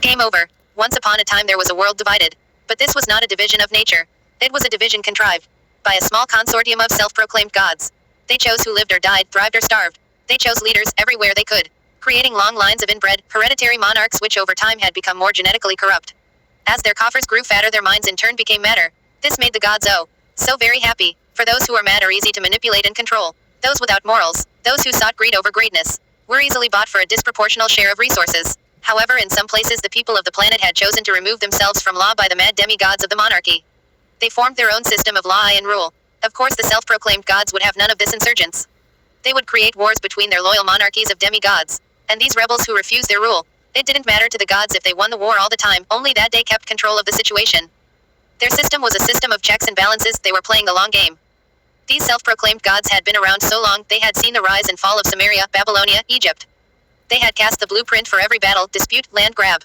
Game over. Once upon a time there was a world divided. But this was not a division of nature. It was a division contrived by a small consortium of self-proclaimed gods. They chose who lived or died, thrived or starved. They chose leaders everywhere they could, creating long lines of inbred, hereditary monarchs which over time had become more genetically corrupt. As their coffers grew fatter, their minds in turn became madder. This made the gods so very happy. For those who were mad are easy to manipulate and control. Those without morals, those who sought greed over greatness, were easily bought for a disproportional share of resources. However, in some places the people of the planet had chosen to remove themselves from law by the mad demigods of the monarchy. They formed their own system of law and rule. Of course the self-proclaimed gods would have none of this insurgents. They would create wars between their loyal monarchies of demigods, and these rebels who refused their rule. It didn't matter to the gods if they won the war all the time, only that they kept control of the situation. Their system was a system of checks and balances. They were playing the long game. These self-proclaimed gods had been around so long, they had seen the rise and fall of Samaria, Babylonia, Egypt. They had cast the blueprint for every battle, dispute, land grab.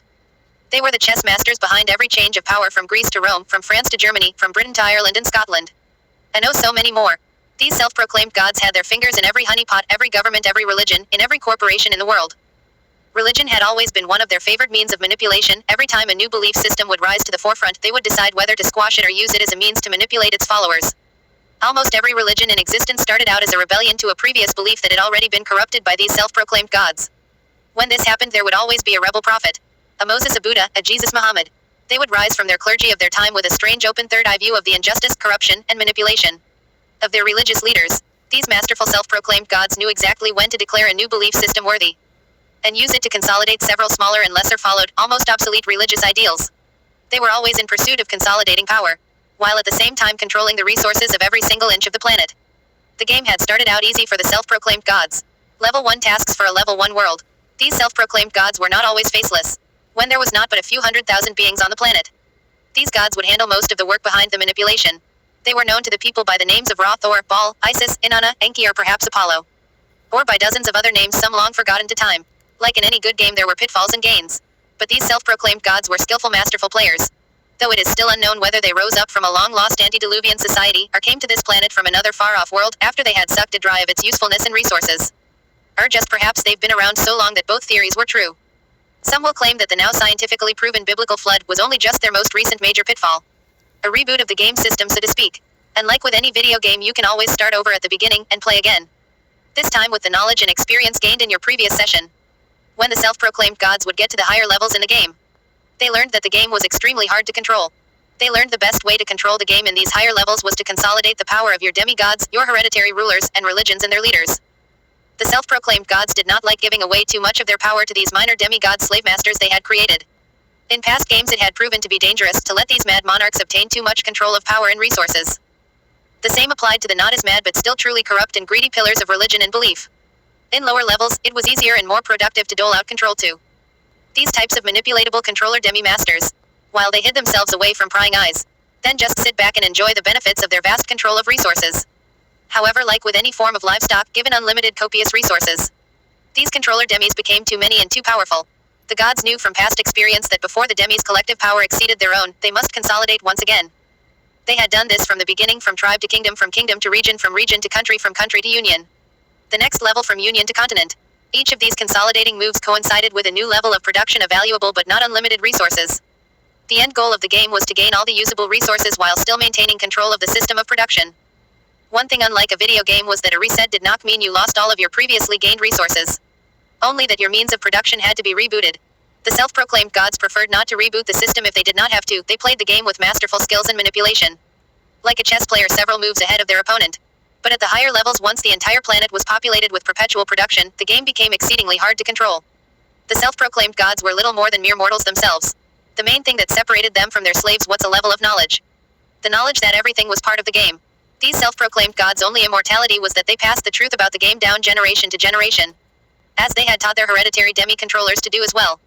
They were the chess masters behind every change of power from Greece to Rome, from France to Germany, from Britain to Ireland and Scotland. And oh so many more. These self-proclaimed gods had their fingers in every honeypot, every government, every religion, in every corporation in the world. Religion had always been one of their favored means of manipulation. Every time a new belief system would rise to the forefront, they would decide whether to squash it or use it as a means to manipulate its followers. Almost every religion in existence started out as a rebellion to a previous belief that had already been corrupted by these self-proclaimed gods. When this happened, there would always be a rebel prophet. A Moses, a Buddha, a Jesus, Muhammad. They would rise from their clergy of their time with a strange open third-eye view of the injustice, corruption, and manipulation of their religious leaders. These masterful self-proclaimed gods knew exactly when to declare a new belief system worthy, and use it to consolidate several smaller and lesser followed, almost obsolete religious ideals. They were always in pursuit of consolidating power, while at the same time controlling the resources of every single inch of the planet. The game had started out easy for the self-proclaimed gods. Level 1 tasks for a Level 1 world. These self-proclaimed gods were not always faceless, when there was not but a few 100,000 beings on the planet. These gods would handle most of the work behind the manipulation. They were known to the people by the names of Ra, Thor, Baal, Isis, Inanna, Enki, or perhaps Apollo. Or by dozens of other names, some long forgotten to time. Like in any good game, there were pitfalls and gains. But these self-proclaimed gods were skillful, masterful players. Though it is still unknown whether they rose up from a long-lost antediluvian society, or came to this planet from another far-off world after they had sucked it dry of its usefulness and resources. Or just perhaps they've been around so long that both theories were true. Some will claim that the now scientifically proven biblical flood was only just their most recent major pitfall. A reboot of the game system, so to speak. And like with any video game, you can always start over at the beginning and play again. This time with the knowledge and experience gained in your previous session. When the self-proclaimed gods would get to the higher levels in the game, they learned that the game was extremely hard to control. They learned the best way to control the game in these higher levels was to consolidate the power of your demigods, your hereditary rulers, and religions and their leaders. The self-proclaimed gods did not like giving away too much of their power to these minor demigod slave masters they had created. In past games it had proven to be dangerous to let these mad monarchs obtain too much control of power and resources. The same applied to the not as mad but still truly corrupt and greedy pillars of religion and belief. In lower levels, it was easier and more productive to dole out control to these types of manipulatable controller demi-masters, while they hid themselves away from prying eyes. Then just sit back and enjoy the benefits of their vast control of resources. However, like with any form of livestock given unlimited copious resources, these controller demis became too many and too powerful. The gods knew from past experience that before the demis' collective power exceeded their own, they must consolidate once again. They had done this from the beginning, from tribe to kingdom, from kingdom to region, from region to country, from country to union. The next level from union to continent. Each of these consolidating moves coincided with a new level of production of valuable but not unlimited resources. The end goal of the game was to gain all the usable resources while still maintaining control of the system of production. One thing unlike a video game was that a reset did not mean you lost all of your previously gained resources. Only that your means of production had to be rebooted. The self-proclaimed gods preferred not to reboot the system if they did not have to. They played the game with masterful skills and manipulation, like a chess player several moves ahead of their opponent. But at the higher levels, once the entire planet was populated with perpetual production, the game became exceedingly hard to control. The self-proclaimed gods were little more than mere mortals themselves. The main thing that separated them from their slaves was a level of knowledge. The knowledge that everything was part of the game. These self-proclaimed gods' only immortality was that they passed the truth about the game down generation to generation, as they had taught their hereditary demi-controllers to do as well.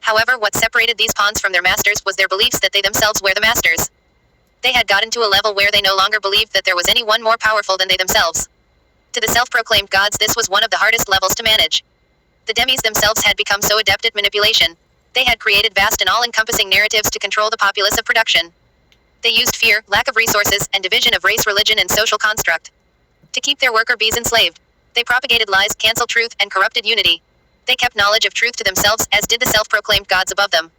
However, what separated these pawns from their masters was their beliefs that they themselves were the masters. They had gotten to a level where they no longer believed that there was anyone more powerful than they themselves. To the self-proclaimed gods, this was one of the hardest levels to manage. The demis themselves had become so adept at manipulation. They had created vast and all-encompassing narratives to control the populace of production. They used fear, lack of resources, and division of race, religion, and social construct to keep their worker bees enslaved. They propagated lies, canceled truth, and corrupted unity. They kept knowledge of truth to themselves, as did the self-proclaimed gods above them.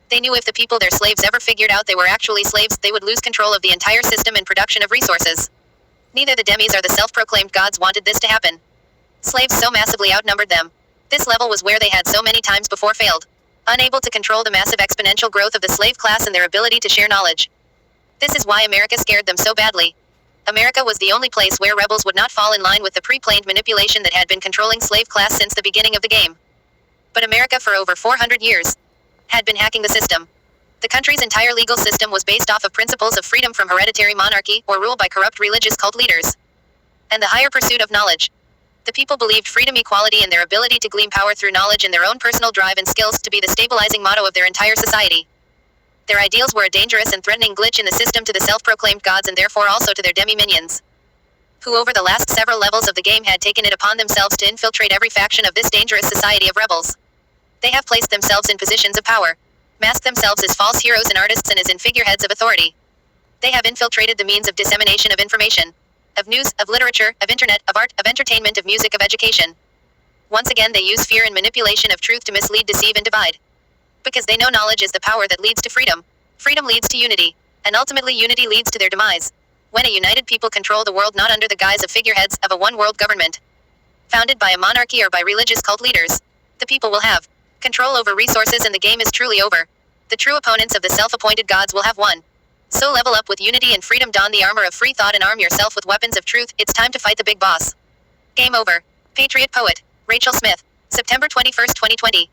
They knew if the people their slaves ever figured out they were actually slaves, they would lose control of the entire system and production of resources. Neither the demis or the self-proclaimed gods wanted this to happen. Slaves so massively outnumbered them. This level was where they had so many times before failed. Unable to control the massive exponential growth of the slave class and their ability to share knowledge. This is why America scared them so badly. America was the only place where rebels would not fall in line with the pre-planned manipulation that had been controlling slave class since the beginning of the game. But America for over 400 years had been hacking the system. The country's entire legal system was based off of principles of freedom from hereditary monarchy or rule by corrupt religious cult leaders. And the higher pursuit of knowledge. The people believed freedom, equality, and their ability to glean power through knowledge and their own personal drive and skills to be the stabilizing motto of their entire society. Their ideals were a dangerous and threatening glitch in the system to the self-proclaimed gods and therefore also to their demi-minions, who over the last several levels of the game had taken it upon themselves to infiltrate every faction of this dangerous society of rebels. They have placed themselves in positions of power, masked themselves as false heroes and artists and as in figureheads of authority. They have infiltrated the means of dissemination of information, of news, of literature, of internet, of art, of entertainment, of music, of education. Once again they use fear and manipulation of truth to mislead, deceive, and divide. Because they know knowledge is the power that leads to freedom. Freedom leads to unity. And ultimately unity leads to their demise. When a united people control the world not under the guise of figureheads of a one-world government, founded by a monarchy or by religious cult leaders, the people will have control over resources and the game is truly over. The true opponents of the self-appointed gods will have won. So level up with unity and freedom, don the armor of free thought and arm yourself with weapons of truth. It's time to fight the big boss. Game over. Patriot Poet, Rachel Smith. September 21st, 2020.